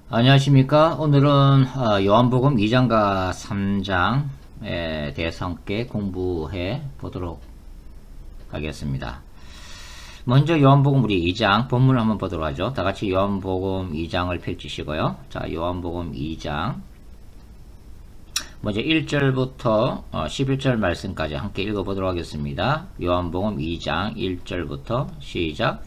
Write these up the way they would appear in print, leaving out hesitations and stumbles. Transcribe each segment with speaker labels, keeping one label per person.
Speaker 1: 안녕하십니까. 오늘은 요한복음 2장과 3장에 대해서 함께 공부해 보도록 하겠습니다. 먼저 요한복음 우리 2장 본문을 한번 보도록 하죠. 다같이 요한복음 2장을 펼치시고요. 자, 요한복음 2장 먼저 1절부터 11절 말씀까지 함께 읽어보도록 하겠습니다. 요한복음 2장 1절부터 시작.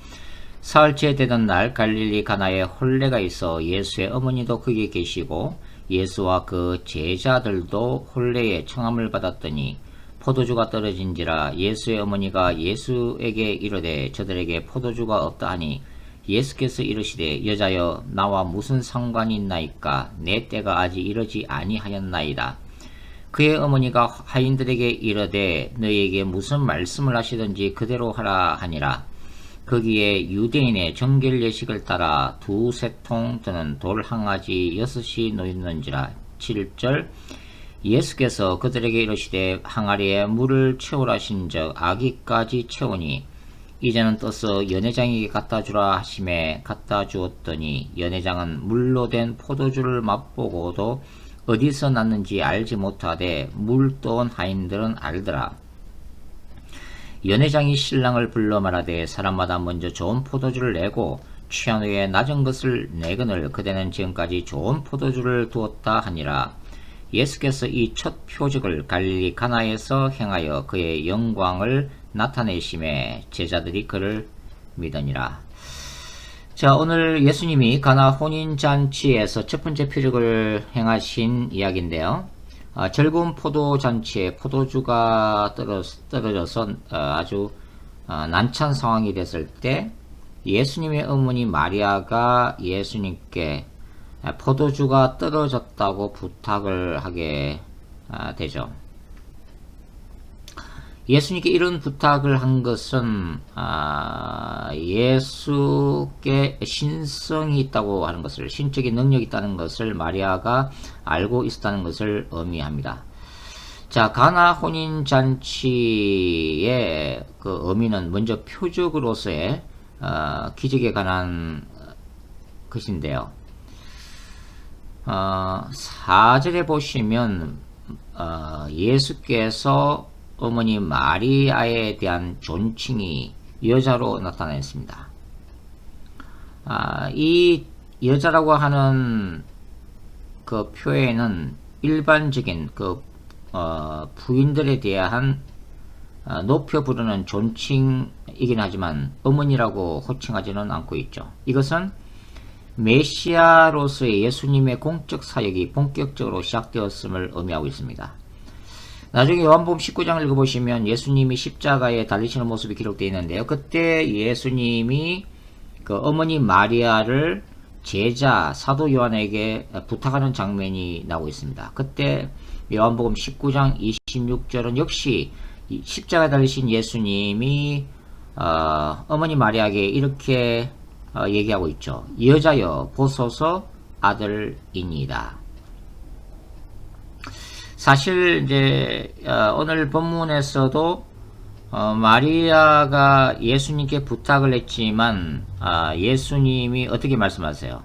Speaker 1: 사흘째 되던 날 갈릴리 가나에 혼례가 있어 예수의 어머니도 거기에 계시고 예수와 그 제자들도 혼례에 청함을 받았더니 포도주가 떨어진지라 예수의 어머니가 예수에게 이르되 저들에게 포도주가 없다 하니 예수께서 이르시되 여자여 나와 무슨 상관이 있나이까 내 때가 아직 이르지 아니하였나이다. 그의 어머니가 하인들에게 이르되 너희에게 무슨 말씀을 하시든지 그대로 하라 하니라. 거기에 유대인의 정결 예식을 따라 두세 통 드는 돌 항아지 6이 놓였는지라. 7절 예수께서 그들에게 이르시되 항아리에 물을 채우라신즉 아기까지 채우니 이제는 떠서 연회장에게 갖다 주라 하심에 갖다 주었더니 연회장은 물로 된 포도주를 맛보고도 어디서 났는지 알지 못하되 물 떠온 하인들은 알더라. 연회장이 신랑을 불러 말하되 사람마다 먼저 좋은 포도주를 내고 취한 후에 낮은 것을 내거늘 그대는 지금까지 좋은 포도주를 두었다 하니라. 예수께서 이 첫 표적을 갈릴리 가나에서 행하여 그의 영광을 나타내심에 제자들이 그를 믿으니라. 자, 오늘 예수님이 가나 혼인잔치에서 첫 번째 표적을 행하신 이야기인데요. 즐거운 포도잔치에 포도주가 떨어져서 아주 난처한 상황이 됐을 때 예수님의 어머니 마리아가 예수님께 포도주가 떨어졌다고 부탁을 하게 되죠. 예수님께 이런 부탁을 한 것은 예수께 신성이 있다고 하는 것을, 신적인 능력이 있다는 것을 마리아가 알고 있었다는 것을 의미합니다. 자, 가나 혼인잔치의 그 의미는 먼저 표적으로서의 기적에 관한 것인데요. 4절에 보시면 예수께서 어머니 마리아에 대한 존칭이 여자로 나타났습니다. 이 여자라고 하는 그 표현은 일반적인 그 부인들에 대한 높여 부르는 존칭이긴 하지만 어머니라고 호칭하지는 않고 있죠. 이것은 메시아로서의 예수님의 공적 사역이 본격적으로 시작되었음을 의미하고 있습니다. 나중에 요한복음 19장을 읽어보시면 예수님이 십자가에 달리시는 모습이 기록되어 있는데요. 그때 예수님이 그 어머니 마리아를 제자 사도 요한에게 부탁하는 장면이 나오고 있습니다. 그때 요한복음 19장 26절은 역시 십자가에 달리신 예수님이 어머니 마리아에게 이렇게 얘기하고 있죠. 여자여 보소서 아들이니이다. 사실 이제 오늘 본문에서도 마리아가 예수님께 부탁을 했지만 예수님이 어떻게 말씀하세요?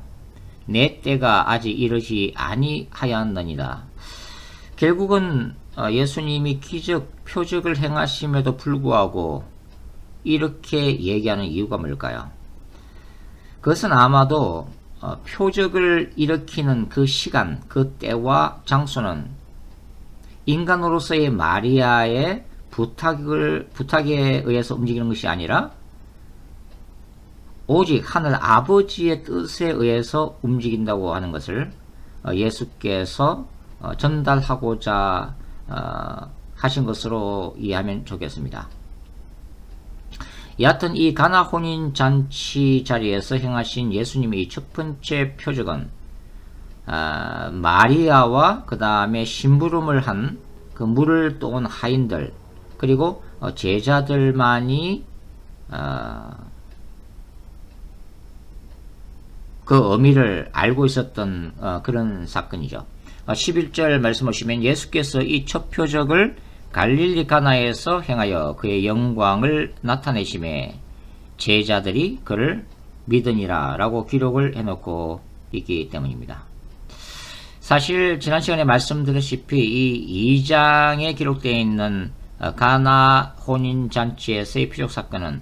Speaker 1: 내 때가 아직 이르지 아니하였느니라. 결국은 예수님이 기적, 표적을 행하심에도 불구하고 이렇게 얘기하는 이유가 뭘까요? 그것은 아마도 표적을 일으키는 그 시간, 그 때와 장소는 인간으로서의 마리아의 부탁에 의해서 움직이는 것이 아니라 오직 하늘 아버지의 뜻에 의해서 움직인다고 하는 것을 예수께서 전달하고자 하신 것으로 이해하면 좋겠습니다. 여하튼 이 가나 혼인잔치 자리에서 행하신 예수님의 첫 번째 표적은 마리아와 그 다음에 심부름을 한 그 물을 떠온 하인들 그리고 제자들만이 그 의미를 알고 있었던 그런 사건이죠. 11절 말씀 보시면 예수께서 이 첫 표적을 갈릴리 가나에서 행하여 그의 영광을 나타내심에 제자들이 그를 믿으니라 라고 기록을 해놓고 있기 때문입니다. 사실 지난 시간에 말씀드렸다시피 이 2장에 기록되어 있는 가나 혼인잔치에서의 표적사건은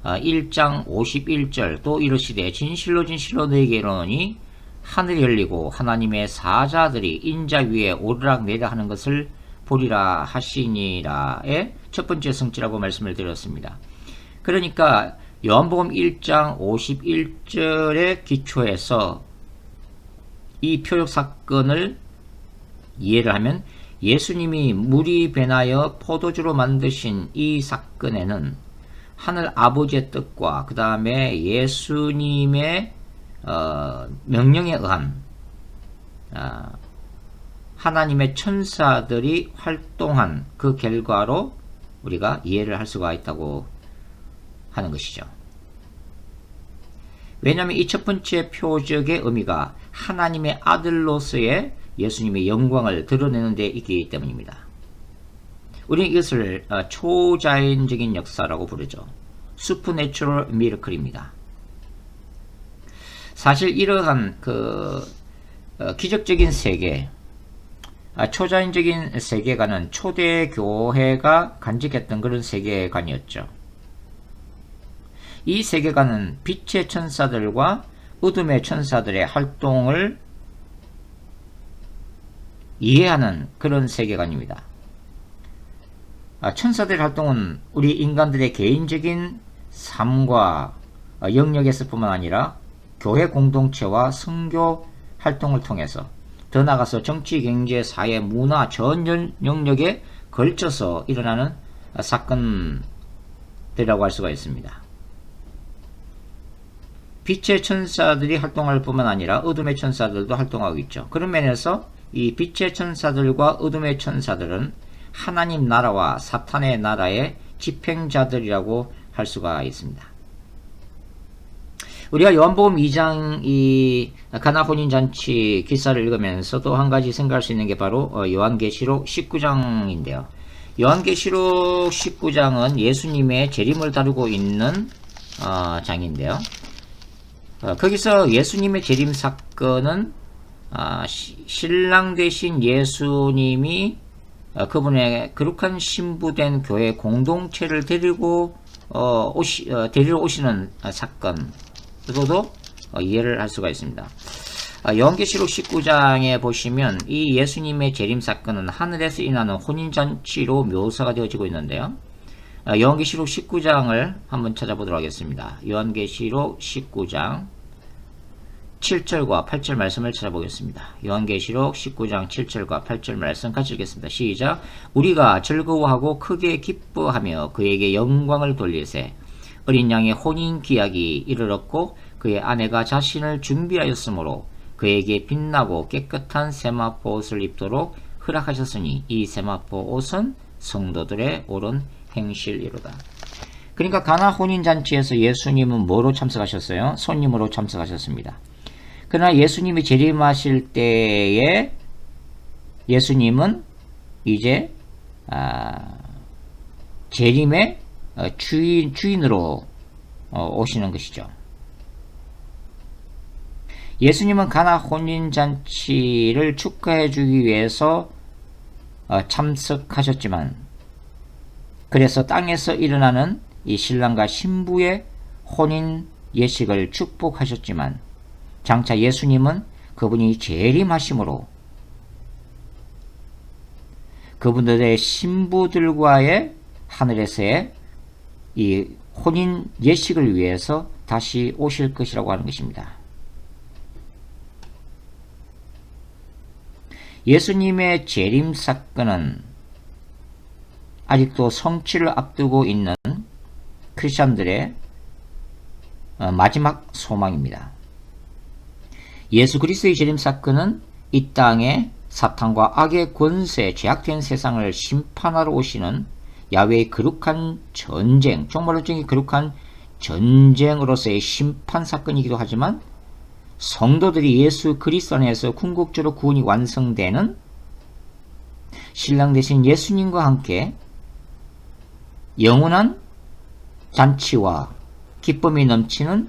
Speaker 1: 1장 51절 또 이르시되 진실로 진실로 너희에게 이르노니 하늘이 열리고 하나님의 사자들이 인자 위에 오르락내리락 하는 것을 보리라 하시니라의 첫 번째 성취라고 말씀을 드렸습니다. 그러니까 요한복음 1장 51절의 기초에서 이 표적사건을 이해를 하면 예수님이 물이 변하여 포도주로 만드신 이 사건에는 하늘 아버지의 뜻과 그 다음에 예수님의 명령에 의한 하나님의 천사들이 활동한 그 결과로 우리가 이해를 할 수가 있다고 하는 것이죠. 왜냐하면 이 첫 번째 표적의 의미가 하나님의 아들로서의 예수님의 영광을 드러내는 데 있기 때문입니다. 우리는 이것을 초자연적인 역사라고 부르죠. Supernatural Miracle입니다. 사실 이러한 기적적인 세계, 초자연적인 세계관은 초대 교회가 간직했던 그런 세계관이었죠. 이 세계관은 빛의 천사들과 어둠의 천사들의 활동을 이해하는 그런 세계관입니다. 천사들의 활동은 우리 인간들의 개인적인 삶과 영역에서 뿐만 아니라 교회 공동체와 선교 활동을 통해서 더 나아가서 정치, 경제, 사회, 문화 전 영역에 걸쳐서 일어나는 사건들이라고 할 수가 있습니다. 빛의 천사들이 활동할 뿐만 아니라 어둠의 천사들도 활동하고 있죠. 그런 면에서 이 빛의 천사들과 어둠의 천사들은 하나님 나라와 사탄의 나라의 집행자들이라고 할 수가 있습니다. 우리가 요한복음 2장 이 가나 혼인잔치 기사를 읽으면서 또 한 가지 생각할 수 있는 게 바로 요한계시록 19장인데요. 요한계시록 19장은 예수님의 재림을 다루고 있는 장인데요. 거기서 예수님의 재림 사건은 신랑 되신 예수님이 그분의 거룩한 신부된 교회 공동체를 데리러 오시는 사건으로도 이해를 할 수가 있습니다. 요한계시록 19장에 보시면 이 예수님의 재림 사건은 하늘에서 일어나는 혼인잔치로 묘사가 되어지고 있는데요. 요한계시록 19장을 한번 찾아보도록 하겠습니다. 요한계시록 19장 7절과 8절 말씀을 찾아보겠습니다. 요한계시록 19장 7절과 8절 말씀 같이 읽겠습니다. 시작. 우리가 즐거워하고 크게 기뻐하며 그에게 영광을 돌리세. 어린 양의 혼인 기약이 이르렀고 그의 아내가 자신을 준비하였으므로 그에게 빛나고 깨끗한 세마포 옷을 입도록 허락하셨으니 이 세마포 옷은 성도들의 옳은 행실이로다. 그러니까 가나 혼인잔치에서 예수님은 뭐로 참석하셨어요? 손님으로 참석하셨습니다. 그러나 예수님이 재림하실 때에 예수님은 이제 재림의 주인으로 오시는 것이죠. 예수님은 가나 혼인잔치를 축하해 주기 위해서 참석하셨지만 그래서 땅에서 일어나는 이 신랑과 신부의 혼인 예식을 축복하셨지만 장차 예수님은 그분이 재림하심으로 그분들의 신부들과의 하늘에서의 이 혼인 예식을 위해서 다시 오실 것이라고 하는 것입니다. 예수님의 재림 사건은 아직도 성취를 앞두고 있는 크리스천들의 마지막 소망입니다. 예수 그리스도의 재림 사건은 이 땅에 사탄과 악의 권세, 죄악된 세상을 심판하러 오시는 야훼의 거룩한 전쟁, 정말로 거룩한 전쟁으로서의 심판 사건이기도 하지만 성도들이 예수 그리스도 안에서 궁극적으로 구원이 완성되는 신랑 되신 예수님과 함께 영원한 잔치와 기쁨이 넘치는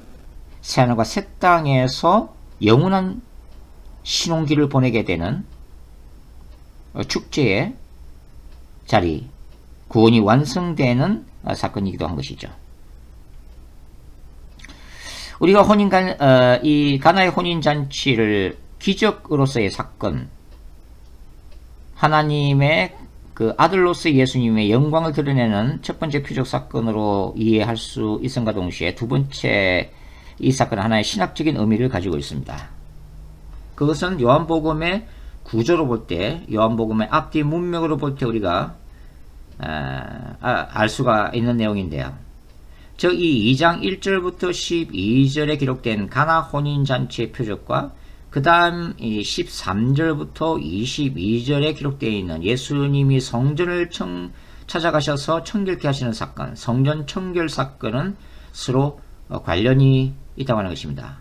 Speaker 1: 새하늘과 새 땅에서 영원한 신혼기를 보내게 되는 축제의 자리, 구원이 완성되는 사건이기도 한 것이죠. 우리가 이 가나의 혼인잔치를 기적으로서의 사건, 하나님의 그 아들로서 예수님의 영광을 드러내는 첫 번째 표적 사건으로 이해할 수 있음과 동시에 두 번째 이 사건은 하나의 신학적인 의미를 가지고 있습니다. 그것은 요한복음의 구조로 볼 때, 요한복음의 앞뒤 문맥으로 볼 때 우리가 알 수가 있는 내용인데요. 즉 이 2장 1절부터 12절에 기록된 가나 혼인잔치의 표적과 그 다음 13절부터 22절에 기록되어 있는 예수님이 성전을 찾아가셔서 청결케 하시는 사건, 성전 청결 사건은 서로 관련이 있다고 하는 것입니다.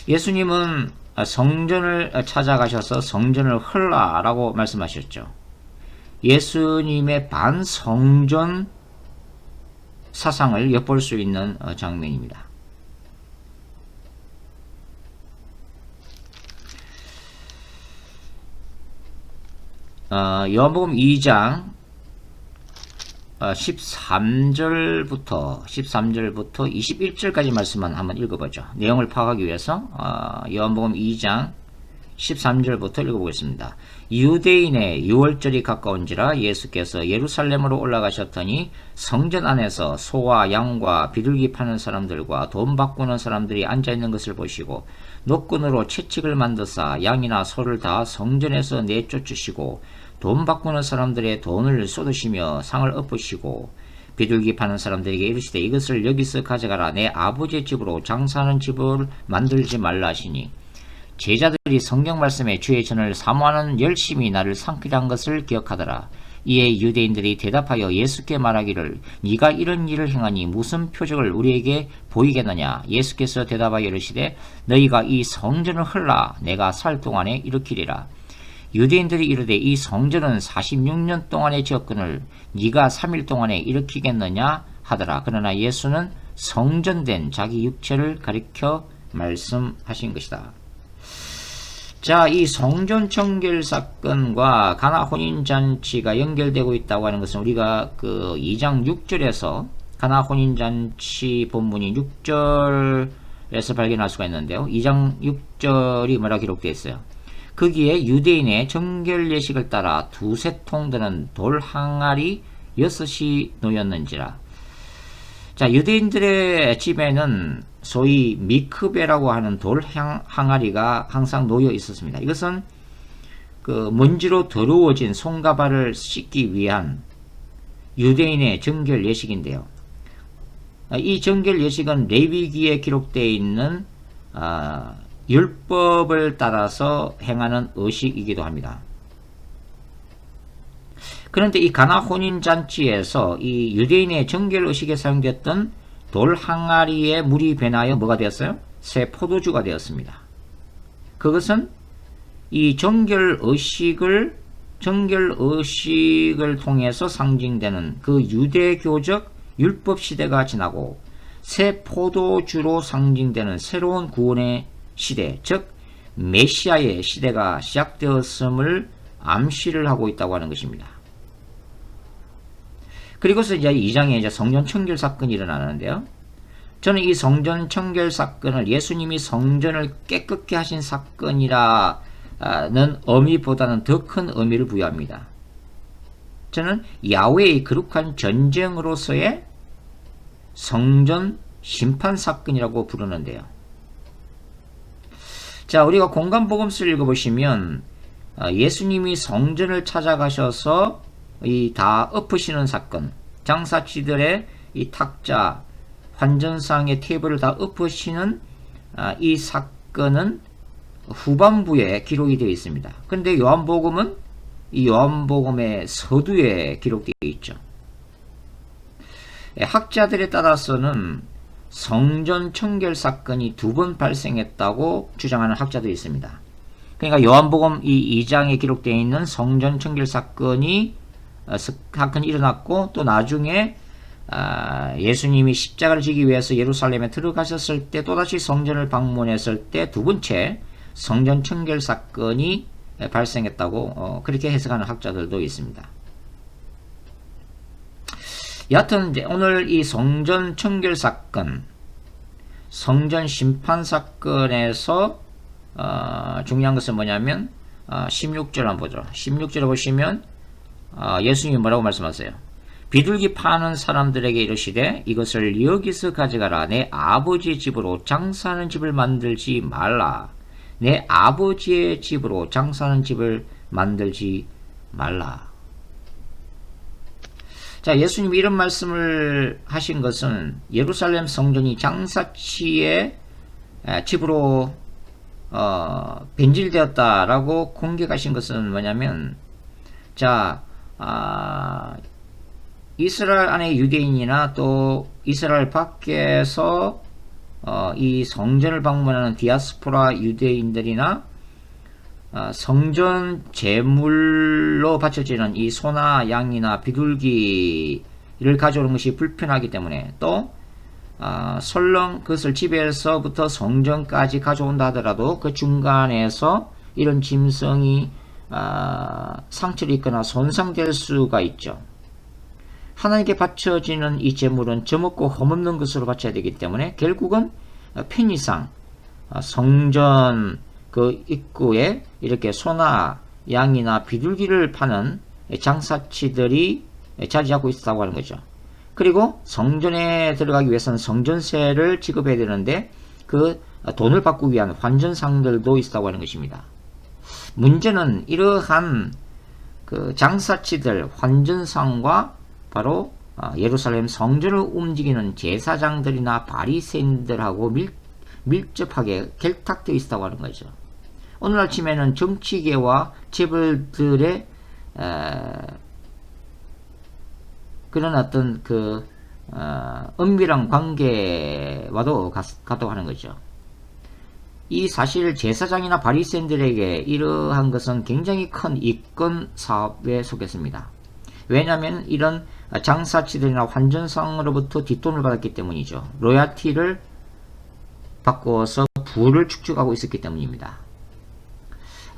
Speaker 1: 예수님은 성전을 찾아가셔서 성전을 헐라라고 말씀하셨죠. 예수님의 반성전 사상을 엿볼 수 있는 장면입니다. 요한복음 2장 13절부터 21절까지 말씀만 한번 읽어보죠. 내용을 파악하기 위해서 요한복음 2장 13절부터 읽어보겠습니다. 유대인의 유월절이 가까운지라 예수께서 예루살렘으로 올라가셨더니 성전 안에서 소와 양과 비둘기 파는 사람들과 돈 바꾸는 사람들이 앉아있는 것을 보시고 노끈으로 채찍을 만드사 양이나 소를 다 성전에서 내쫓으시고 돈 바꾸는 사람들의 돈을 쏟으시며 상을 엎으시고 비둘기 파는 사람들에게 이르시되 이것을 여기서 가져가라. 내 아버지의 집으로 장사하는 집을 만들지 말라 하시니 제자들이 성경 말씀에 주의 전을 사모하는 열심히 나를 상피한 를 것을 기억하더라. 이에 유대인들이 대답하여 예수께 말하기를 네가 이런 일을 행하니 무슨 표적을 우리에게 보이겠느냐. 예수께서 대답하여 이르시되 너희가 이 성전을 헐라 내가 살 동안에 일으키리라. 유대인들이 이르되 이 성전은 46년 동안에 지었거늘 네가 3일 동안에 일으키겠느냐 하더라. 그러나 예수는 성전된 자기 육체를 가리켜 말씀하신 것이다. 자, 이 성전 청결 사건과 가나 혼인잔치가 연결되고 있다고 하는 것은 우리가 그 2장 6절에서 가나 혼인잔치 본문이 6절에서 발견할 수가 있는데요. 2장 6절이 뭐라 기록되어 있어요. 거기에 유대인의 정결 예식을 따라 두세 통 드는 돌 항아리 6이 놓였는지라. 자, 유대인들의 집에는 소위 미크베라고 하는 돌 항아리가 항상 놓여 있었습니다. 이것은 그 먼지로 더러워진 손과 발을 씻기 위한 유대인의 정결 예식인데요. 이 정결 예식은 레위기에 기록되어 있는 율법을 따라서 행하는 의식이기도 합니다. 그런데 이 가나 혼인잔치에서 이 유대인의 정결 의식에 사용됐던 돌 항아리에 물이 변하여 뭐가 되었어요? 새 포도주가 되었습니다. 그것은 이 정결 의식을 통해서 상징되는 그 유대교적 율법 시대가 지나고 새 포도주로 상징되는 새로운 구원의 시대, 즉 메시아의 시대가 시작되었음을 암시를 하고 있다고 하는 것입니다. 그리고서 이제 2장에 이제 성전 청결 사건이 일어나는데요. 저는 이 성전 청결 사건을 예수님이 성전을 깨끗게 하신 사건이라는 의미보다는 더 큰 의미를 부여합니다. 저는 야훼의 거룩한 전쟁으로서의 성전 심판 사건이라고 부르는데요. 자, 우리가 공간복음서를 읽어보시면 예수님이 성전을 찾아가셔서 다 엎으시는 사건, 장사치들의 이 탁자, 환전상의 테이블을 다 엎으시는 이 사건은 후반부에 기록이 되어 있습니다. 그런데 요한복음은 이 요한복음의 서두에 기록되어 있죠. 학자들에 따라서는 성전 청결 사건이 2번 발생했다고 주장하는 학자도 있습니다. 그러니까 요한복음 이 2장에 기록되어 있는 성전 청결 사건이 일어났고 또 나중에 예수님이 십자가를 지기 위해서 예루살렘에 들어가셨을 때 또다시 성전을 방문했을 때 두 번째 성전 청결 사건이 발생했다고 그렇게 해석하는 학자들도 있습니다. 여하튼 이제 오늘 이 성전 청결 사건, 성전 심판 사건에서 중요한 것은 뭐냐면 16절 한번 보죠. 16절에 보시면 예수님이 뭐라고 말씀하세요? 비둘기 파는 사람들에게 이르시되 이것을 여기서 가져가라. 내 아버지의 집으로 장사하는 집을 만들지 말라. 내 아버지의 집으로 장사하는 집을 만들지 말라. 자, 예수님이 이런 말씀을 하신 것은 예루살렘 성전이 장사치의 집으로 변질되었다라고 공격하신 것은 뭐냐면, 자, 이스라엘 안의 유대인이나 또 이스라엘 밖에서 이 성전을 방문하는 디아스포라 유대인들이나 성전 제물로 바쳐지는 이 소나 양이나 비둘기를 가져오는 것이 불편하기 때문에, 또 설령 그것을 집에서부터 성전까지 가져온다 하더라도 그 중간에서 이런 짐승이 상처를 입거나 손상될 수가 있죠. 하나님께 바쳐지는 이 제물은 점없고 흠없는 것으로 바쳐야 되기 때문에 결국은 편의상 성전 그 입구에 이렇게 소나 양이나 비둘기를 파는 장사치들이 자리 잡고 있다고 하는 거죠. 그리고 성전에 들어가기 위해서는 성전세를 지급해야 되는데 그 돈을 받기 위한 환전상들도 있다고 하는 것입니다. 문제는 이러한 그 장사치들 환전상과 바로 예루살렘 성전을 움직이는 제사장들이나 바리새인들하고 밀접하게 결탁되어 있다고 하는 거죠. 오늘 아침에는 정치계와 재벌들의 그런 어떤 그 은밀한 관계와도 같다고 하는 거죠. 이 사실 제사장이나 바리새인들에게 이러한 것은 굉장히 큰 이권 사업에 속했습니다. 왜냐하면 이런 장사치들이나 환전상으로부터 뒷돈을 받았기 때문이죠. 로얄티를 바꾸어서 부를 축적하고 있었기 때문입니다.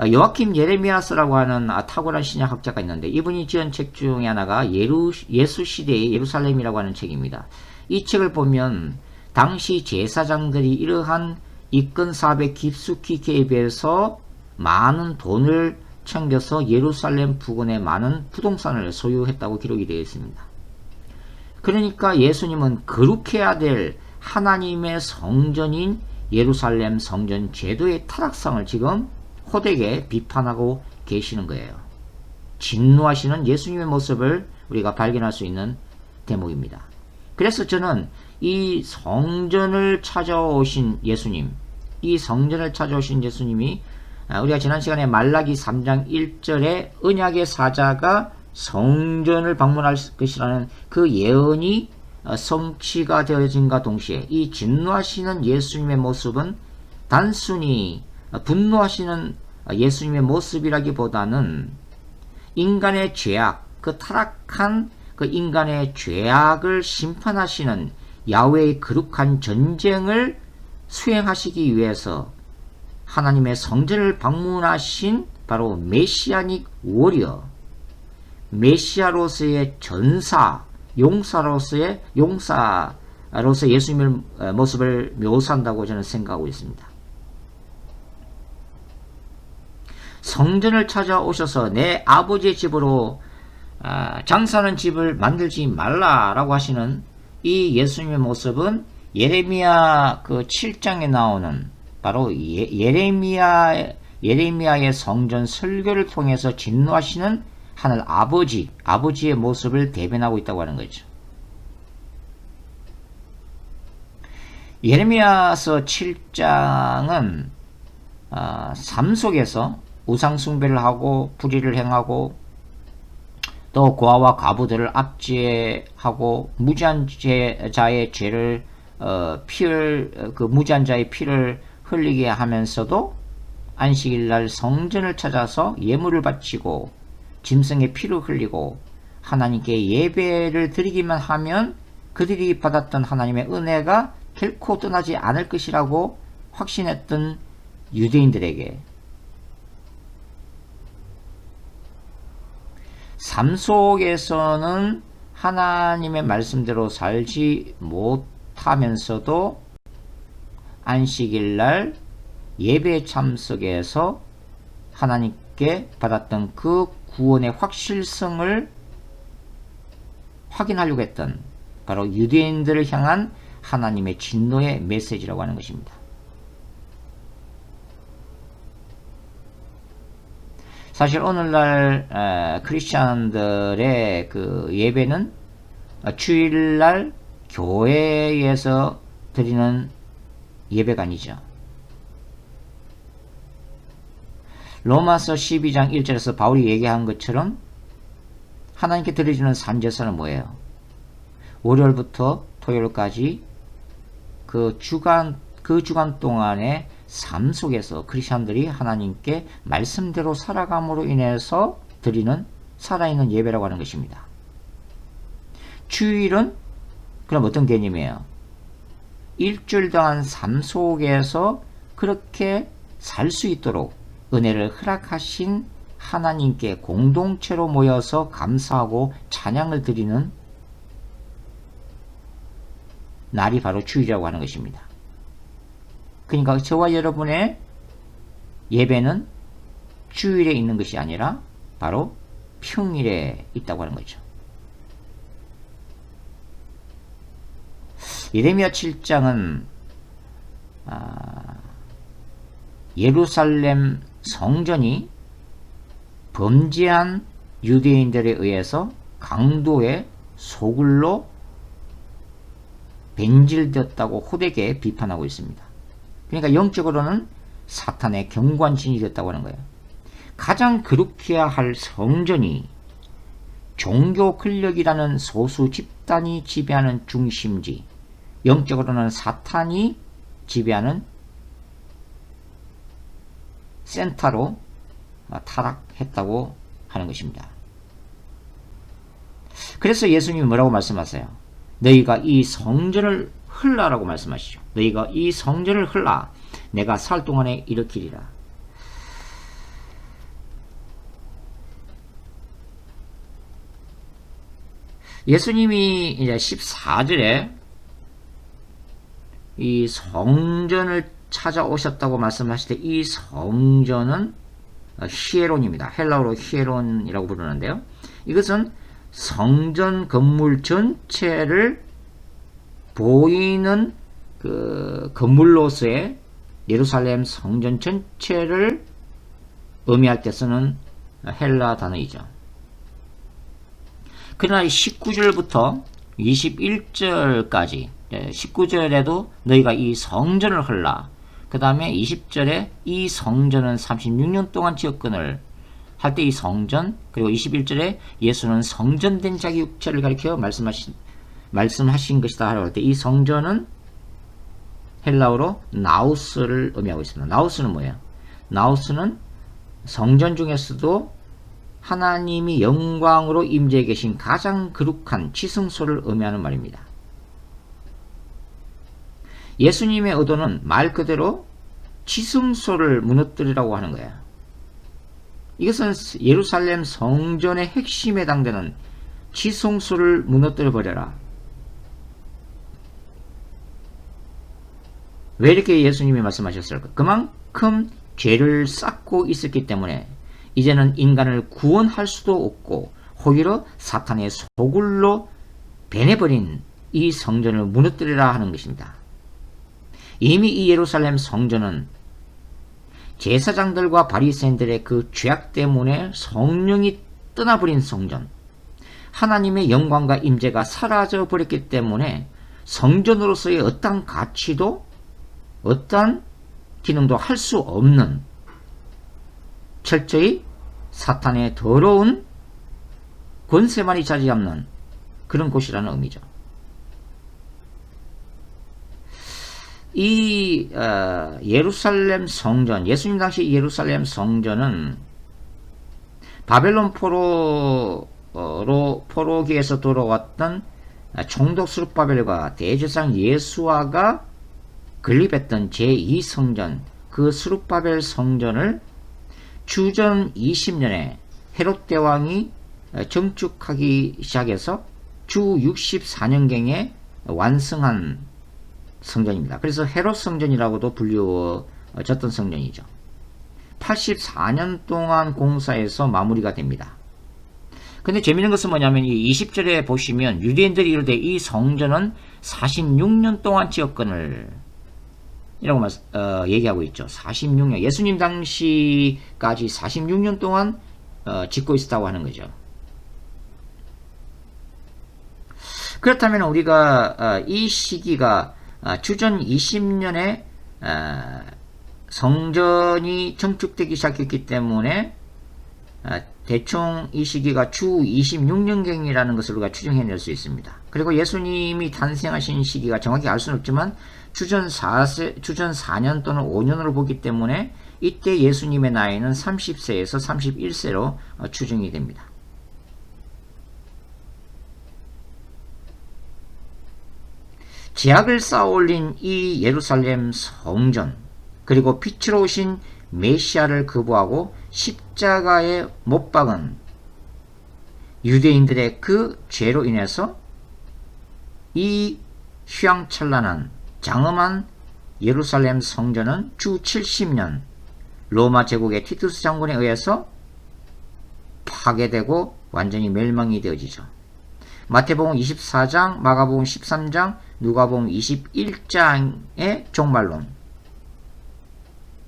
Speaker 1: 요아킴 예레미야스라고 하는 탁월한 신약학자가 있는데, 이분이 지은 책 중에 하나가 예수 시대의 예루살렘이라고 하는 책입니다. 이 책을 보면 당시 제사장들이 이러한 이권 사업에 깊숙이 개입해서 많은 돈을 챙겨서 예루살렘 부근에 많은 부동산을 소유했다고 기록이 되어 있습니다. 그러니까 예수님은 거룩해야 될 하나님의 성전인 예루살렘 성전 제도의 타락상을 지금 호되게 비판하고 계시는 거예요. 진노하시는 예수님의 모습을 우리가 발견할 수 있는 대목입니다. 그래서 저는 이 성전을 찾아오신 예수님, 이 성전을 찾아오신 예수님이 우리가 지난 시간에 말라기 3장 1절에 언약의 사자가 성전을 방문할 것이라는 그 예언이 성취가 되어진과 동시에 이 진노하시는 예수님의 모습은 단순히 분노하시는 예수님의 모습이라기보다는 인간의 죄악, 그 타락한 그 인간의 죄악을 심판하시는 야훼의 거룩한 전쟁을 수행하시기 위해서 하나님의 성전을 방문하신 바로 메시아닉 워리어, 메시아로서의 전사, 용사로서 예수님의 모습을 묘사한다고 저는 생각하고 있습니다. 성전을 찾아오셔서 내 아버지의 집으로 장사하는 집을 만들지 말라라고 하시는 이 예수님의 모습은 예레미야 그 7장에 나오는 바로 예레미야의 성전 설교를 통해서 진노하시는 하늘 아버지의 모습을 대변하고 있다고 하는 거죠. 예레미야서 7장은 삶 속에서 우상 숭배를 하고 불의를 행하고 또 고아와 과부들을 압제하고 무지한 자의 죄를 그 무지한 자의 피를 흘리게 하면서도 안식일날 성전을 찾아서 예물을 바치고 짐승의 피를 흘리고 하나님께 예배를 드리기만 하면 그들이 받았던 하나님의 은혜가 결코 떠나지 않을 것이라고 확신했던 유대인들에게 삶 속에서는 하나님의 말씀대로 살지 못하면서도 안식일날 예배 참석해서 하나님께 받았던 그 구원의 확실성을 확인하려고 했던 바로 유대인들을 향한 하나님의 진노의 메시지라고 하는 것입니다. 사실 오늘날 크리스찬들의 그 예배는 주일날 교회에서 드리는 예배가 아니죠. 로마서 12장 1절에서 바울이 얘기한 것처럼 하나님께 드려지는 산제사는 뭐예요? 월요일부터 토요일까지 그 주간 동안의 삶 속에서 크리스천들이 하나님께 말씀대로 살아감으로 인해서 드리는 살아있는 예배라고 하는 것입니다. 주일은 그럼 어떤 개념이에요? 일주일 동안 삶 속에서 그렇게 살 수 있도록 은혜를 허락하신 하나님께 공동체로 모여서 감사하고 찬양을 드리는 날이 바로 주일이라고 하는 것입니다. 그러니까 저와 여러분의 예배는 주일에 있는 것이 아니라 바로 평일에 있다고 하는 거죠. 예레미야 7장은 예루살렘 성전이 범죄한 유대인들에 의해서 강도의 소굴로 변질되었다고 호되게 비판하고 있습니다. 그러니까 영적으로는 사탄의 경관신이 됐다고 하는 거예요. 가장 거룩해야 할 성전이 종교 권력이라는 소수 집단이 지배하는 중심지, 영적으로는 사탄이 지배하는 센터로 타락했다고 하는 것입니다. 그래서 예수님이 뭐라고 말씀하세요? 너희가 이 성전을 흘라라고 말씀하시죠. 너희가 이 성전을 흘라 내가 살 동안에 일으키리라. 예수님이 이제 14절에 이 성전을 찾아오셨다고 말씀하실 때 이 성전은 히에론입니다. 헬라어로 히에론이라고 부르는데요. 이것은 성전 건물 전체를 보이는 그 건물로서의 예루살렘 성전 전체를 의미할 때 쓰는 헬라 단어이죠. 그러나 19절부터 21절까지 19절에도 너희가 이 성전을 흘라, 그 다음에 20절에 이 성전은 36년 동안 지역권을 할 때 이 성전, 그리고 21절에 예수는 성전된 자기 육체를 가리켜 말씀하신 것이다 하라고 할 때 이 성전은 헬라어로 나우스를 의미하고 있습니다. 나우스는 뭐예요? 나우스는 성전 중에서도 하나님이 영광으로 임재해 계신 가장 거룩한 지성소를 의미하는 말입니다. 예수님의 의도는 말 그대로 지성소를 무너뜨리라고 하는 거예요. 이것은 예루살렘 성전의 핵심에 해당되는 지성소를 무너뜨려 버려라. 왜 이렇게 예수님이 말씀하셨을까? 그만큼 죄를 쌓고 있었기 때문에 이제는 인간을 구원할 수도 없고 오히려 사탄의 소굴로 변해버린 이 성전을 무너뜨리라 하는 것입니다. 이미 이 예루살렘 성전은 제사장들과 바리새인들의 그 죄악 때문에 성령이 떠나버린 성전, 하나님의 영광과 임재가 사라져 버렸기 때문에 성전으로서의 어떠한 가치도 어떠한 기능도 할 수 없는 철저히 사탄의 더러운 권세만이 자리잡는 그런 곳이라는 의미죠. 이 예루살렘 성전, 예수님 당시 예루살렘 성전은 바벨론 포로기에서 돌아왔던 총독 스룹바벨과 대제사장 예수아가 건립했던 제2성전, 그 스룹바벨 성전을 주전 20년에 헤롯 대왕이 정축하기 시작해서 주 64년경에 완성한 성전입니다. 그래서 헤롯 성전이라고도 불려졌던 성전이죠. 84년 동안 공사해서 마무리가 됩니다. 근데 재미있는 것은 뭐냐면 이 20절에 보시면 유대인들이 이르되 이 성전은 46년 동안 지었거늘 이라고 얘기하고 있죠. 46년. 예수님 당시까지 46년 동안 짓고 있었다고 하는 거죠. 그렇다면 우리가 이 시기가 주전 20년에 성전이 정축되기 시작했기 때문에 대충 이 시기가 주 26년경이라는 것을 우리가 추정해낼 수 있습니다. 그리고 예수님이 탄생하신 시기가 정확히 알 수는 없지만 주전 4년 또는 5년으로 보기 때문에 이때 예수님의 나이는 30세에서 31세로 추정이 됩니다. 제약을 쌓아올린 이 예루살렘 성전, 그리고 빛으로 오신 메시아를 거부하고 십자가에 못 박은 유대인들의 그 죄로 인해서 이 휘황찬란한 장엄한 예루살렘 성전은 주 70년 로마 제국의 티투스 장군에 의해서 파괴되고 완전히 멸망이 되어지죠. 마태복음 24장, 마가복음 13장, 누가복음 21장의 종말론,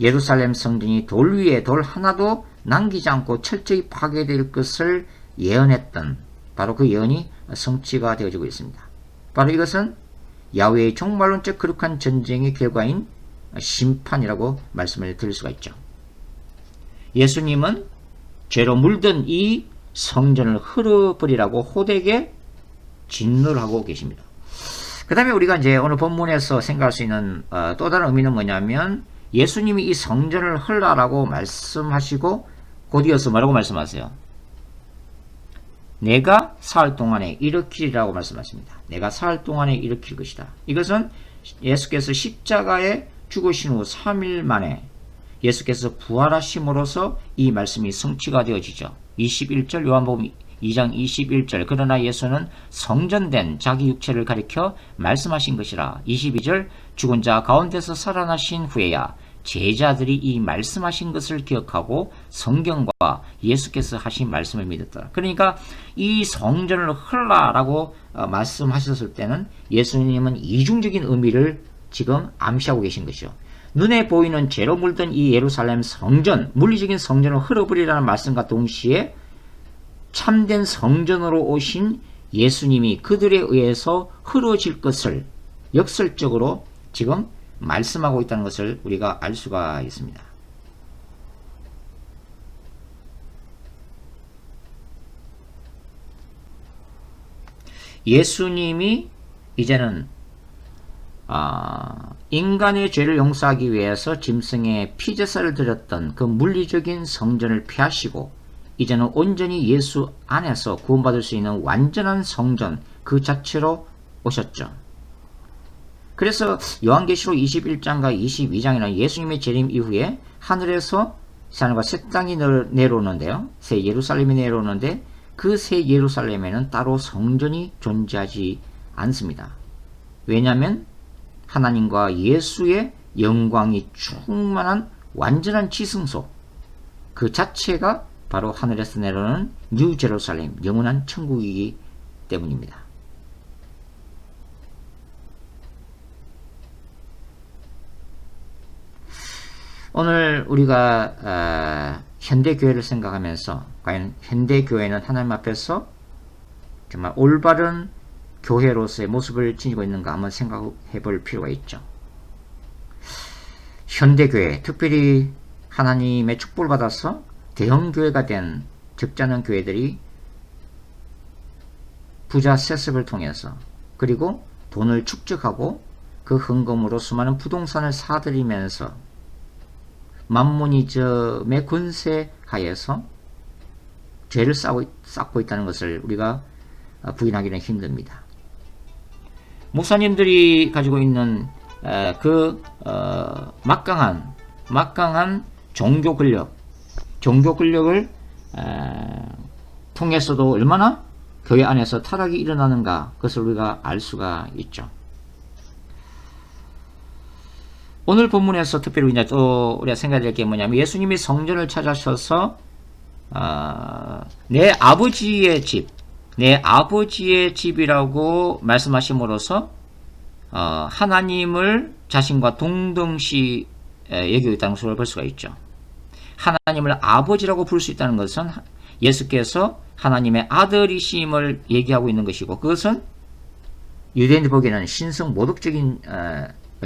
Speaker 1: 예루살렘 성전이 돌 위에 돌 하나도 남기지 않고 철저히 파괴될 것을 예언했던 바로 그 예언이 성취가 되어지고 있습니다. 바로 이것은 야훼의 종말론적 거룩한 전쟁의 결과인 심판이라고 말씀을 드릴 수가 있죠. 예수님은 죄로 물든 이 성전을 흘어버리라고 호되게 진노를 하고 계십니다. 그 다음에 우리가 이제 오늘 본문에서 생각할 수 있는 또 다른 의미는 뭐냐면 예수님이 이 성전을 헐라라고 말씀하시고 곧 이어서 뭐라고 말씀하세요? 내가 사흘 동안에 일으키리라고 말씀하십니다. 내가 사흘 동안에 일으킬 것이다. 이것은 예수께서 십자가에 죽으신 후 3일 만에 예수께서 부활하심으로써 이 말씀이 성취가 되어지죠. 21절 요한복음 2장 21절 그러나 예수는 성전된 자기 육체를 가리켜 말씀하신 것이라. 22절 죽은 자 가운데서 살아나신 후에야 제자들이 이 말씀하신 것을 기억하고 성경과 예수께서 하신 말씀을 믿었다. 그러니까 이 성전을 헐라라고 말씀하셨을 때는 예수님은 이중적인 의미를 지금 암시하고 계신 것이죠. 눈에 보이는 죄로 물든 이 예루살렘 성전, 물리적인 성전을 헐어버리라는 말씀과 동시에 참된 성전으로 오신 예수님이 그들에 의해서 흐려질 것을 역설적으로 지금 말씀하고 있다는 것을 우리가 알 수가 있습니다. 예수님이 이제는 인간의 죄를 용서하기 위해서 짐승의 피제사를 드렸던 그 물리적인 성전을 폐하시고 이제는 온전히 예수 안에서 구원받을 수 있는 완전한 성전 그 자체로 오셨죠. 그래서 요한계시록 21장과 22장에는 예수님의 재림 이후에 하늘에서 하늘과 새 땅이 내려오는데요. 새 예루살렘이 내려오는데 그 새 예루살렘에는 따로 성전이 존재하지 않습니다. 왜냐하면 하나님과 예수의 영광이 충만한 완전한 지성소 그 자체가 바로 하늘에서 내려오는 뉴 제루살렘 영원한 천국이기 때문입니다. 오늘 우리가 현대교회를 생각하면서 과연 현대교회는 하나님 앞에서 정말 올바른 교회로서의 모습을 지니고 있는가 한번 생각해 볼 필요가 있죠. 현대교회, 특별히 하나님의 축복을 받아서 대형교회가 된 적잖은 교회들이 부자 세습을 통해서 그리고 돈을 축적하고 그 헌금으로 수많은 부동산을 사들이면서 만모니즘의 권세 하에서 죄를 쌓고 있다는 것을 우리가 부인하기는 힘듭니다. 목사님들이 가지고 있는 막강한 막강한 종교 권력을 통해서도 얼마나 교회 안에서 타락이 일어나는가, 그것을 우리가 알 수가 있죠. 오늘 본문에서 특별히 이제 또 우리가 생각해야 될 게 뭐냐면, 예수님이 성전을 찾아셔서 내 아버지의 집이라고 말씀하심으로써 하나님을 자신과 동등시 여기고 있다는 것을 볼 수가 있죠. 하나님을 아버지라고 부를 수 있다는 것은 예수께서 하나님의 아들이심을 얘기하고 있는 것이고, 그것은 유대인들 보기에는 신성 모독적인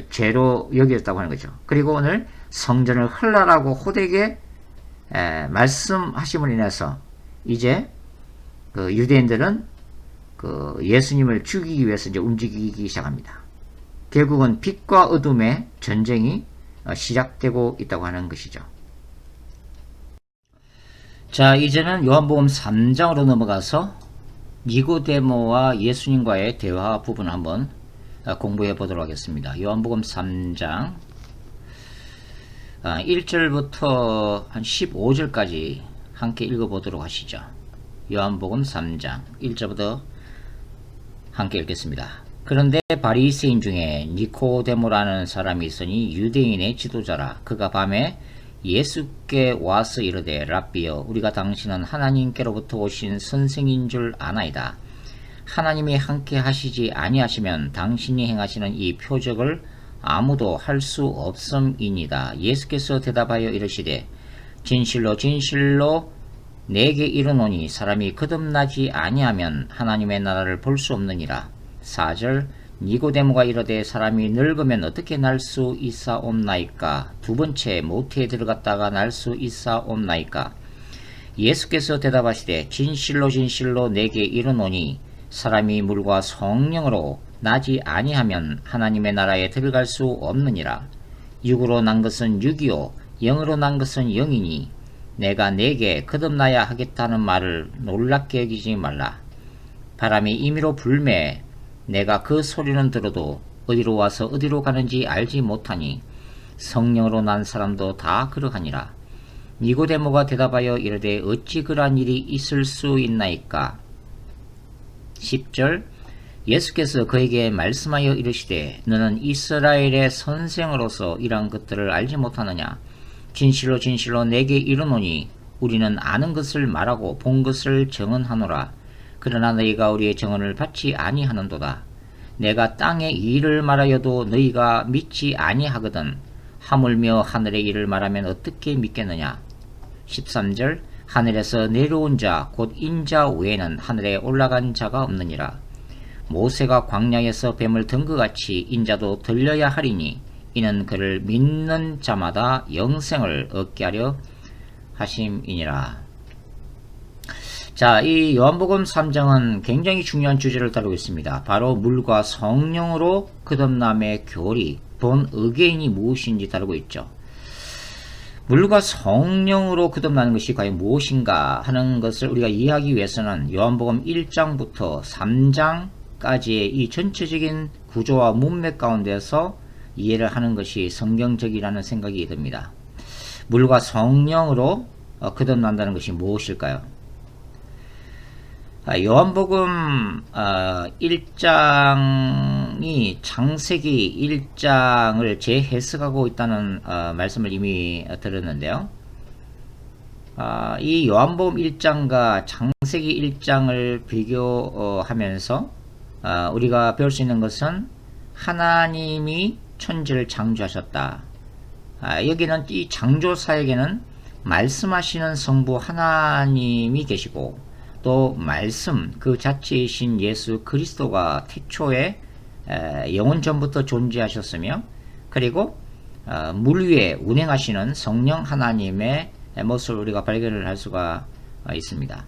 Speaker 1: 죄로 여겼다고 하는 거죠. 그리고 오늘 성전을 헐라라고 호되게 말씀하심으로 인해서 이제 그 유대인들은 그 예수님을 죽이기 위해서 이제 움직이기 시작합니다. 결국은 빛과 어둠의 전쟁이 시작되고 있다고 하는 것이죠. 자, 이제는 요한복음 3장으로 넘어가서 니고데모와 예수님과의 대화 부분을 한번 공부해 보도록 하겠습니다. 요한복음 3장 1절부터 한 15절까지 함께 읽어보도록 하시죠. 요한복음 3장 1절부터 함께 읽겠습니다. 그런데 바리새인 중에 니코데모라는 사람이 있으니 유대인의 지도자라. 그가 밤에 예수께 와서 이르되, 랍비여, 우리가 당신은 하나님께로부터 오신 선생인 줄 아나이다. 하나님이 함께 하시지 아니하시면 당신이 행하시는 이 표적을 아무도 할 수 없음이니이다. 예수께서 대답하여 이르시되, 진실로 진실로 내게 이르노니 사람이 거듭나지 아니하면 하나님의 나라를 볼 수 없느니라. 4절, 니고데모가 이르되, 사람이 늙으면 어떻게 날 수 있사옵나이까? 두 번째 모태에 들어갔다가 날 수 있사옵나이까? 예수께서 대답하시되, 진실로 진실로 내게 이르노니 사람이 물과 성령으로 나지 아니하면 하나님의 나라에 들어갈 수 없느니라. 육으로 난 것은 육이요 영으로 난 것은 영이니 내가 내게 거듭나야 하겠다는 말을 놀랍게 여기지 말라. 바람이 임의로 불매 내가 그 소리는 들어도 어디로 와서 어디로 가는지 알지 못하니 성령으로 난 사람도 다 그러하니라. 니고데모가 대답하여 이르되, 어찌 그러한 일이 있을 수 있나이까? 10절, 예수께서 그에게 말씀하여 이르시되, 너는 이스라엘의 선생으로서 이러한 것들을 알지 못하느냐? 진실로 진실로 내게 이르노니 우리는 아는 것을 말하고 본 것을 증언하노라. 그러나 너희가 우리의 증언을 받지 아니하는도다. 내가 땅의 일을 말하여도 너희가 믿지 아니하거든. 하물며 하늘의 일을 말하면 어떻게 믿겠느냐? 13절, 하늘에서 내려온 자 곧 인자 외에는 하늘에 올라간 자가 없느니라. 모세가 광야에서 뱀을 든 것 같이 인자도 들려야 하리니 이는 그를 믿는 자마다 영생을 얻게 하려 하심이니라. 자, 이 요한복음 3장은 굉장히 중요한 주제를 다루고 있습니다. 바로 물과 성령으로 거듭남의 교리, 본 어게인이 무엇인지 다루고 있죠. 물과 성령으로 거듭나는 것이 과연 무엇인가 하는 것을 우리가 이해하기 위해서는 요한복음 1장부터 3장까지의 이 전체적인 구조와 문맥 가운데서 이해를 하는 것이 성경적이라는 생각이 듭니다. 물과 성령으로 거듭난다는 것이 무엇일까요? 요한복음 1장이 창세기 1장을 재해석하고 있다는 말씀을 이미 들었는데요. 이 요한복음 1장과 창세기 1장을 비교하면서 우리가 배울 수 있는 것은 하나님이 천지를 창조하셨다. 여기는 이 창조사에게는 말씀하시는 성부 하나님이 계시고, 또 말씀 그 자체이신 예수 그리스도가 태초에 영원 전부터 존재하셨으며, 그리고 물 위에 운행하시는 성령 하나님의 모습을 우리가 발견을 할 수가 있습니다.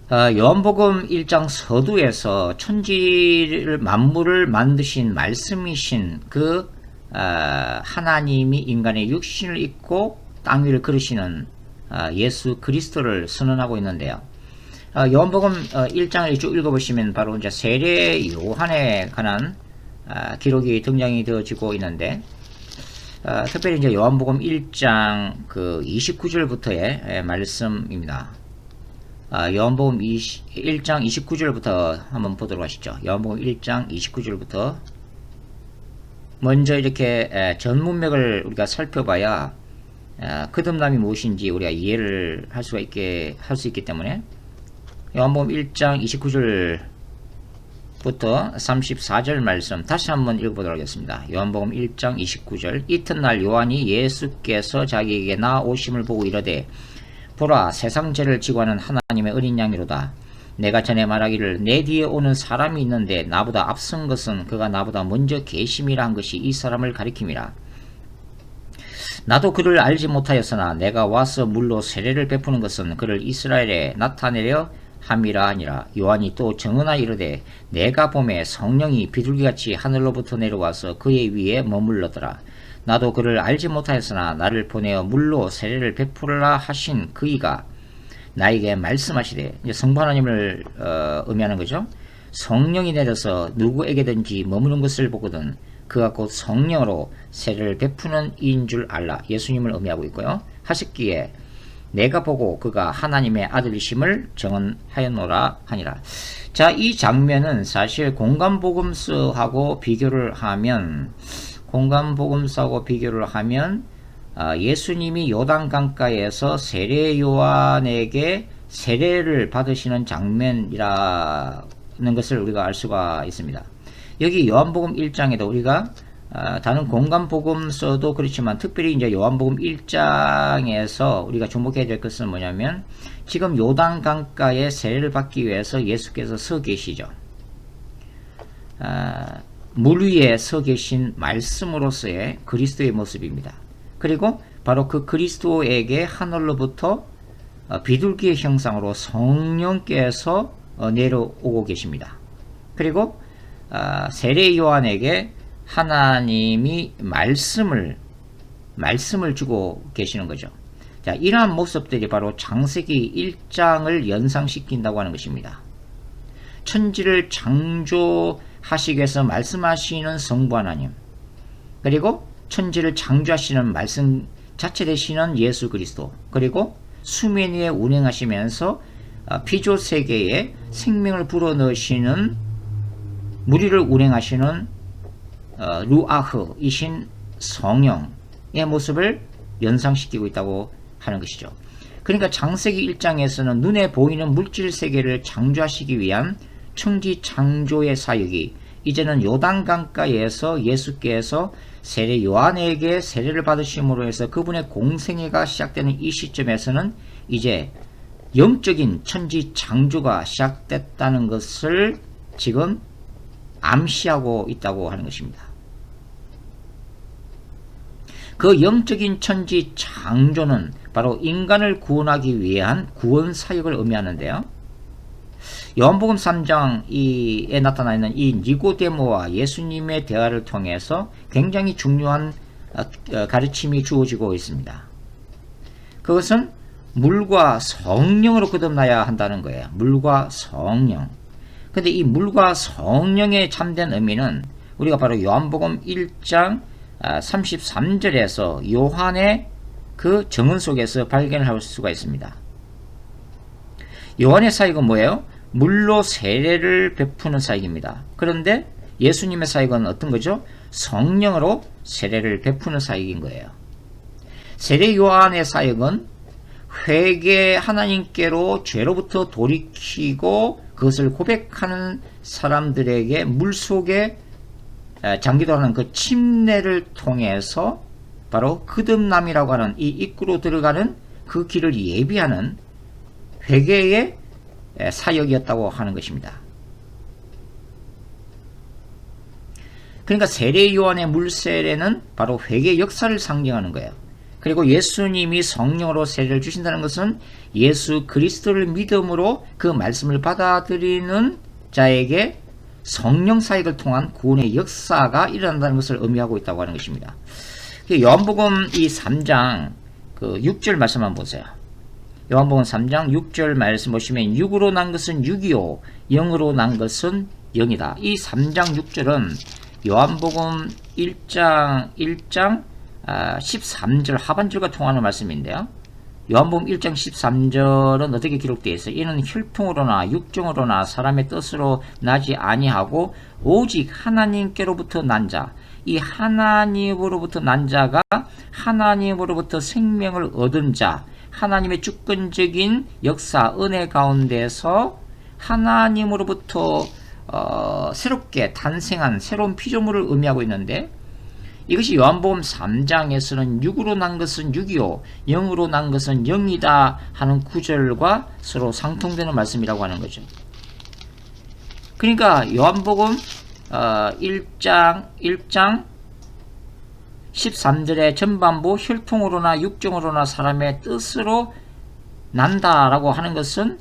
Speaker 1: 요한복음 1장 서두에서 천지를 만물을 만드신 말씀이신 그 하나님이 인간의 육신을 입고 땅 위를 걸으시는 예수 그리스도를 선언하고 있는데요. 요한복음 1장을 쭉 읽어보시면 바로 이제 세례 요한에 관한 기록이 등장이 되어지고 있는데, 특별히 이제 요한복음 1장 그 29절부터의 말씀입니다. 요한복음 1장 29절부터 한번 보도록 하시죠. 요한복음 1장 29절부터 먼저 이렇게 전 문맥을 우리가 살펴봐야 거듭남이 무엇인지 우리가 이해를 할 수 있기 때문에, 요한복음 1장 29절부터 34절 말씀 다시 한번 읽어보도록 하겠습니다. 요한복음 1장 29절. 이튿날 요한이 예수께서 자기에게 나오심을 보고 이르되, 보라, 세상 죄를 지고 하는 하나님의 어린 양이로다. 내가 전에 말하기를 내 뒤에 오는 사람이 있는데 나보다 앞선 것은 그가 나보다 먼저 계심이라 한 것이 이 사람을 가리킴이라. 나도 그를 알지 못하였으나 내가 와서 물로 세례를 베푸는 것은 그를 이스라엘에 나타내려 함이라 하니라. 요한이 또 증언하여 이르되, 내가 보매 성령이 비둘기같이 하늘로부터 내려와서 그의 위에 머물러더라. 나도 그를 알지 못하였으나 나를 보내어 물로 세례를 베풀라 하신 그이가 나에게 말씀하시되, 이제 성부 하나님을 의미하는 거죠. 성령이 내려서 누구에게든지 머무는 것을 보거든 그가 곧 성령으로 세례를 베푸는 이인 줄 알라. 예수님을 의미하고 있고요. 하셨기에 내가 보고 그가 하나님의 아들이심을 증언하였노라 하니라. 자, 이 장면은 사실 공간복음서하고 비교를 하면 예수님이 요단강가에서 세례 요한에게 세례를 받으시는 장면이라는 것을 우리가 알 수가 있습니다. 여기 요한복음 1장에도 우리가 다른 공간복음서도 그렇지만 특별히 이제 요한복음 1장에서 우리가 주목해야 될 것은 뭐냐면, 지금 요단강가에 세례를 받기 위해서 예수께서 서 계시죠. 물 위에 서 계신 말씀으로서의 그리스도의 모습입니다. 그리고 바로 그 그리스도에게 하늘로부터 비둘기의 형상으로 성령께서 내려오고 계십니다. 그리고 세례 요한에게 하나님이 말씀을 주고 계시는 거죠. 자, 이러한 모습들이 바로 창세기 1장을 연상시킨다고 하는 것입니다. 천지를 창조하시기 위해서 말씀하시는 성부 하나님, 그리고 천지를 창조하시는 말씀 자체 되시는 예수 그리스도, 그리고 수면 위에 운행하시면서 피조 세계에 생명을 불어넣으시는, 무리를 운행하시는 루아흐이신 성령의 모습을 연상시키고 있다고 하는 것이죠. 그러니까 창세기 1장에서는 눈에 보이는 물질 세계를 창조하시기 위한 천지 창조의 사역이 이제는 요단강가에서 예수께서 세례 요한에게 세례를 받으심으로 해서 그분의 공생애가 시작되는 이 시점에서는 이제 영적인 천지 창조가 시작됐다는 것을 지금 암시하고 있다고 하는 것입니다. 그 영적인 천지 창조는 바로 인간을 구원하기 위한 구원 사역을 의미하는데요. 요한복음 3장에 나타나 있는 이 니고데모와 예수님의 대화를 통해서 굉장히 중요한 가르침이 주어지고 있습니다. 그것은 물과 성령으로 거듭나야 한다는 거예요. 물과 성령. 근데 이 물과 성령의 참된 의미는 우리가 바로 요한복음 1장 33절에서 요한의 그 정언 속에서 발견을 할 수가 있습니다. 요한의 사역은 뭐예요? 물로 세례를 베푸는 사역입니다. 그런데 예수님의 사역은 어떤 거죠? 성령으로 세례를 베푸는 사역인 거예요. 세례 요한의 사역은 하나님께로 죄로부터 돌이키고 그것을 고백하는 사람들에게 물속에 잠기도록 하는 그 침례를 통해서 바로 거듭남이라고 하는 이 입구로 들어가는 그 길을 예비하는 회개의 사역이었다고 하는 것입니다. 그러니까 세례 요한의 물세례는 바로 회개 역사를 상징하는 거예요. 그리고 예수님이 성령으로 세례를 주신다는 것은 예수 그리스도를 믿음으로 그 말씀을 받아들이는 자에게 성령 사역을 통한 구원의 역사가 일어난다는 것을 의미하고 있다고 하는 것입니다. 요한복음 이 3장 그 6절 말씀 한번 보세요. 요한복음 3장 6절 말씀 보시면 육으로 난 것은 육이요 영으로 난 것은 영이다. 이 3장 6절은 요한복음 1장 13절 하반절과 통하는 말씀인데요. 요한복음 1장 13절은 어떻게 기록되어 있어요? 이는 혈통으로나 육정으로나 사람의 뜻으로 나지 아니하고 오직 하나님께로부터 난 자. 이 하나님으로부터 난 자가 하나님으로부터 생명을 얻은 자, 하나님의 주권적인 역사, 은혜 가운데서 하나님으로부터 새롭게 탄생한 새로운 피조물을 의미하고 있는데, 이것이 요한복음 3장에서는 육으로 난 것은 육이요 영으로 난 것은 영이다 하는 구절과 서로 상통되는 말씀이라고 하는 거죠. 그러니까 요한복음 1장 13절의 전반부 혈통으로나 육정으로나 사람의 뜻으로 난다라고 하는 것은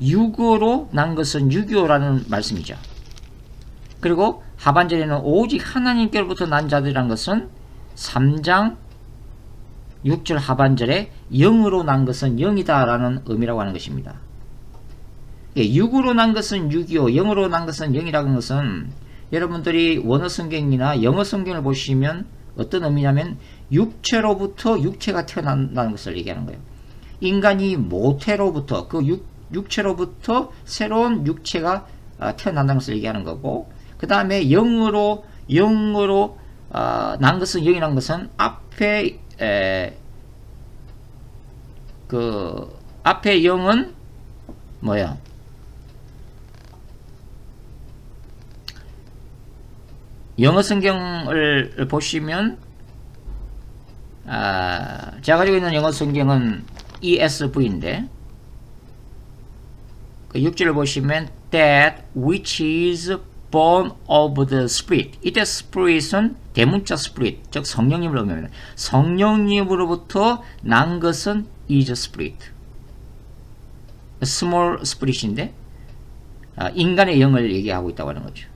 Speaker 1: 육으로 난 것은 육이요라는 말씀이죠. 그리고 하반절에는 오직 하나님께로부터 난 자들이란 것은 3장 6절 하반절에 영으로 난 것은 영이다 라는 의미라고 하는 것입니다. 육으로 난 것은 육이요 영으로 난 것은 영이라는 것은 여러분들이 원어 성경이나 영어 성경을 보시면 어떤 의미냐면 육체로부터 육체가 태어난다는 것을 얘기하는 거예요. 인간이 모태로부터 그 육체로부터 새로운 육체가 태어난다는 것을 얘기하는 거고, 그 다음에 영으로 난 것은 영이라는 것은 앞에 앞에 영은 뭐야? 영어 성경을 보시면 제가 가지고 있는 영어 성경은 ESV인데 그 6절을 보시면 that which is born of the Spirit. 이때 Spirit은 대문자 Spirit, 즉 성령님을 의미합니다. 성령님으로부터 난 것은 is Spirit. small spirit인데 인간의 영을 얘기하고 있다고 하는 거죠.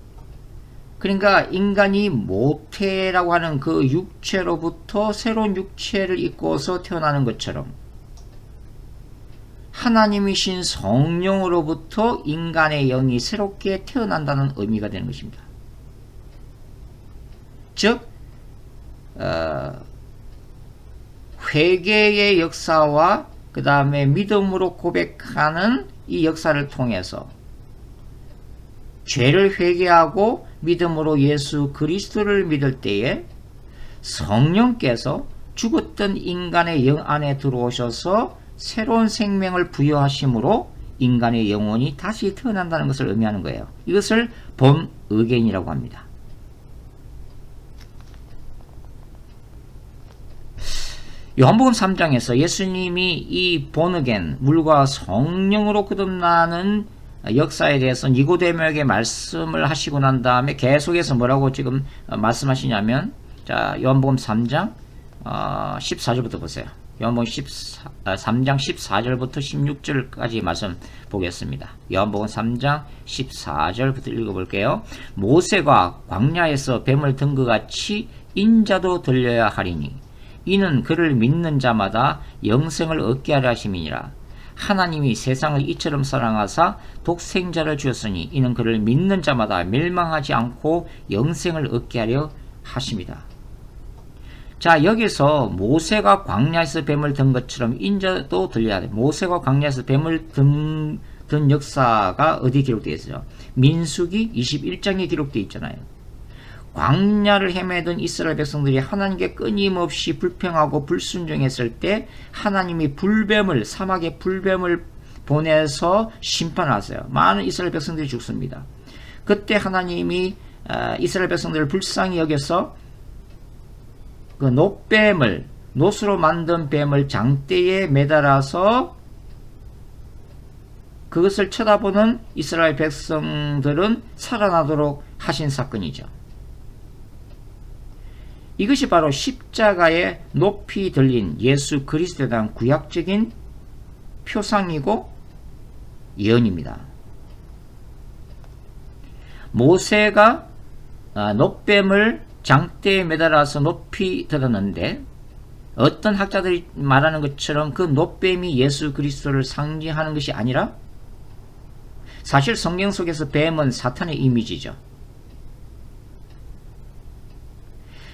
Speaker 1: 그러니까 인간이 모태라고 하는 그 육체로부터 새로운 육체를 입고서 태어나는 것처럼 하나님이신 성령으로부터 인간의 영이 새롭게 태어난다는 의미가 되는 것입니다. 즉 회개의 역사와 그 다음에 믿음으로 고백하는 이 역사를 통해서 죄를 회개하고 믿음으로 예수 그리스도를 믿을 때에 성령께서 죽었던 인간의 영 안에 들어오셔서 새로운 생명을 부여하심으로 인간의 영혼이 다시 태어난다는 것을 의미하는 거예요. 이것을 born again이라고 합니다. 요한복음 3장에서 예수님이 이 born again, 물과 성령으로 거듭나는 역사에 대해서 니고데모에게 말씀을 하시고 난 다음에 계속해서 뭐라고 지금 말씀하시냐면, 자, 요한복음 3장 14절부터 보세요. 요한복음 3장 14절부터 16절까지 말씀 보겠습니다. 요한복음 3장 14절부터 읽어볼게요. 모세가 광야에서 뱀을 든 것 같이 인자도 들려야 하리니 이는 그를 믿는 자마다 영생을 얻게 하려 하심이니라. 하나님이 세상을 이처럼 사랑하사 독생자를 주었으니 이는 그를 믿는 자마다 멸망하지 않고 영생을 얻게 하려 하심이다. 자, 여기서 모세가 광야에서 뱀을 든 것처럼 인자도 들려야 돼. 모세가 광야에서 뱀을 든 역사가 어디 기록되어 있어요? 민수기 21장에 기록되어 있잖아요. 광야를 헤매던 이스라엘 백성들이 하나님께 끊임없이 불평하고 불순종했을 때 하나님이 불뱀을, 사막에 불뱀을 보내서 심판하세요. 많은 이스라엘 백성들이 죽습니다. 그때 하나님이 이스라엘 백성들을 불쌍히 여겨서 그 놋뱀을, 놋으로 만든 뱀을 장대에 매달아서 그것을 쳐다보는 이스라엘 백성들은 살아나도록 하신 사건이죠. 이것이 바로 십자가에 높이 들린 예수 그리스도에 대한 구약적인 표상이고 예언입니다. 모세가 놋뱀을 장대에 매달아서 높이 들었는데 어떤 학자들이 말하는 것처럼 그 놋뱀이 예수 그리스도를 상징하는 것이 아니라 사실 성경 속에서 뱀은 사탄의 이미지죠.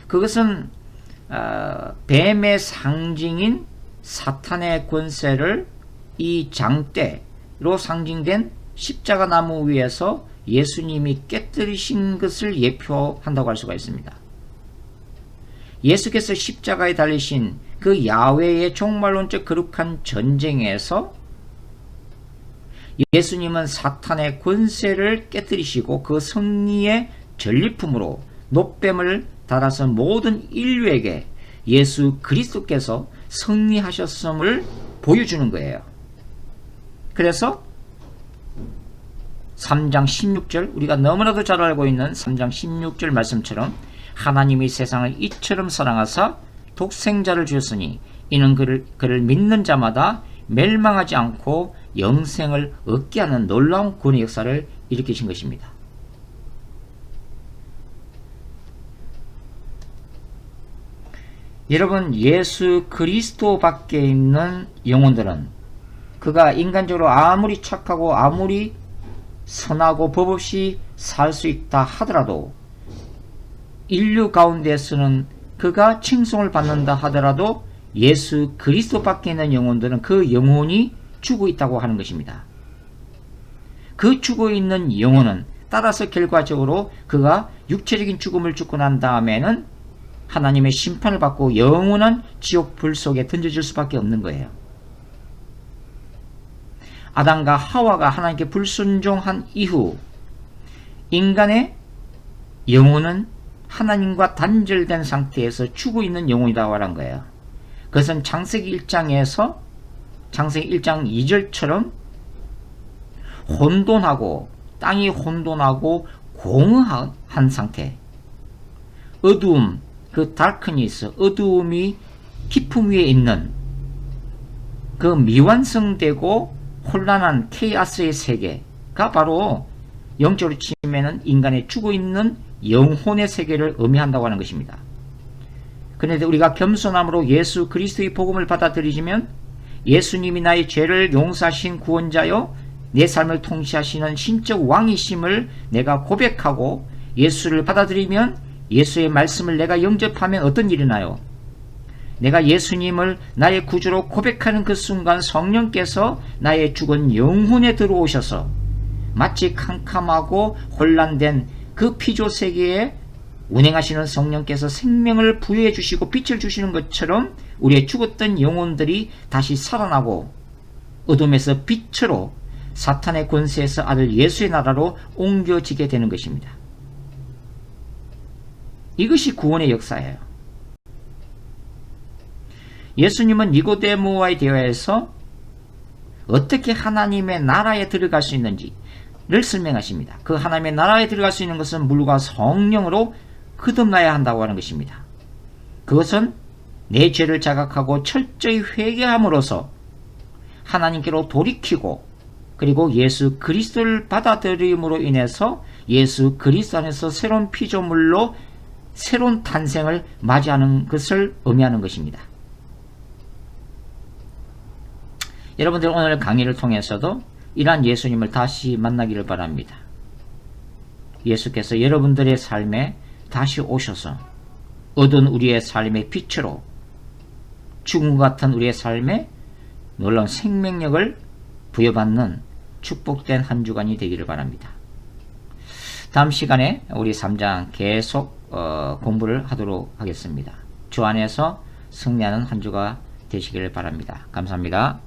Speaker 1: 그것은 뱀의 상징인 사탄의 권세를 이 장대로 상징된 십자가 나무 위에서 예수님이 깨뜨리신 것을 예표한다고 할 수가 있습니다. 예수께서 십자가에 달리신 그 야훼의 종말론적 거룩한 전쟁에서 예수님은 사탄의 권세를 깨뜨리시고 그 승리의 전리품으로 노뱀을 달아서 모든 인류에게 예수 그리스도께서 승리하셨음을 보여주는 거예요. 그래서 3장 16절, 우리가 너무나도 잘 알고 있는 3장 16절 말씀처럼 하나님이 세상을 이처럼 사랑하사 독생자를 주셨으니 이는 그를 믿는 자마다 멸망하지 않고 영생을 얻게 하는 놀라운 구원의 역사를 일으키신 것입니다. 여러분, 예수 그리스도 밖에 있는 영혼들은 그가 인간적으로 아무리 착하고 아무리 선하고 법 없이 살 수 있다 하더라도, 인류 가운데서는 그가 칭송을 받는다 하더라도 예수 그리스도 밖에 있는 영혼들은 그 영혼이 죽어 있다고 하는 것입니다. 그 죽어 있는 영혼은 따라서 결과적으로 그가 육체적인 죽음을 죽고 난 다음에는 하나님의 심판을 받고 영원한 지옥 불 속에 던져질 수밖에 없는 거예요. 아담과 하와가 하나님께 불순종한 이후 인간의 영혼은 하나님과 단절된 상태에서 죽어 있는 영혼이라고 하는 거예요. 그것은 창세기 1장에서 창세기 1장 2절처럼 혼돈하고 땅이 혼돈하고 공허한 상태, 어두움, 그 다크니스, 어두움이 깊음 위에 있는 그 미완성되고 혼란한 케이아스의 세계가 바로 영적으로 치면은 인간의 죽어있는 영혼의 세계를 의미한다고 하는 것입니다. 그런데 우리가 겸손함으로 예수 그리스도의 복음을 받아들이시면 예수님이 나의 죄를 용서하신 구원자요 내 삶을 통치하시는 신적 왕이심을 내가 고백하고 예수를 받아들이면 예수의 말씀을 내가 영접하면 어떤 일이 나요? 내가 예수님을 나의 구주로 고백하는 그 순간 성령께서 나의 죽은 영혼에 들어오셔서 마치 캄캄하고 혼란된 그 피조 세계에 운행하시는 성령께서 생명을 부여해 주시고 빛을 주시는 것처럼 우리의 죽었던 영혼들이 다시 살아나고 어둠에서 빛으로 사탄의 권세에서 아들 예수의 나라로 옮겨지게 되는 것입니다. 이것이 구원의 역사예요. 예수님은 니고데모와의 대화에서 어떻게 하나님의 나라에 들어갈 수 있는지를 설명하십니다. 그 하나님의 나라에 들어갈 수 있는 것은 물과 성령으로 거듭나야 한다고 하는 것입니다. 그것은 내 죄를 자각하고 철저히 회개함으로써 하나님께로 돌이키고 그리고 예수 그리스도를 받아들임으로 인해서 예수 그리스도 안에서 새로운 피조물로 새로운 탄생을 맞이하는 것을 의미하는 것입니다. 여러분들 오늘 강의를 통해서도 이러한 예수님을 다시 만나기를 바랍니다. 예수께서 여러분들의 삶에 다시 오셔서 어두운 우리의 삶의 빛으로 죽음 같은 우리의 삶에 놀라운 생명력을 부여받는 축복된 한 주간이 되기를 바랍니다. 다음 시간에 우리 3장 계속 공부를 하도록 하겠습니다. 주 안에서 승리하는 한 주가 되시기를 바랍니다. 감사합니다.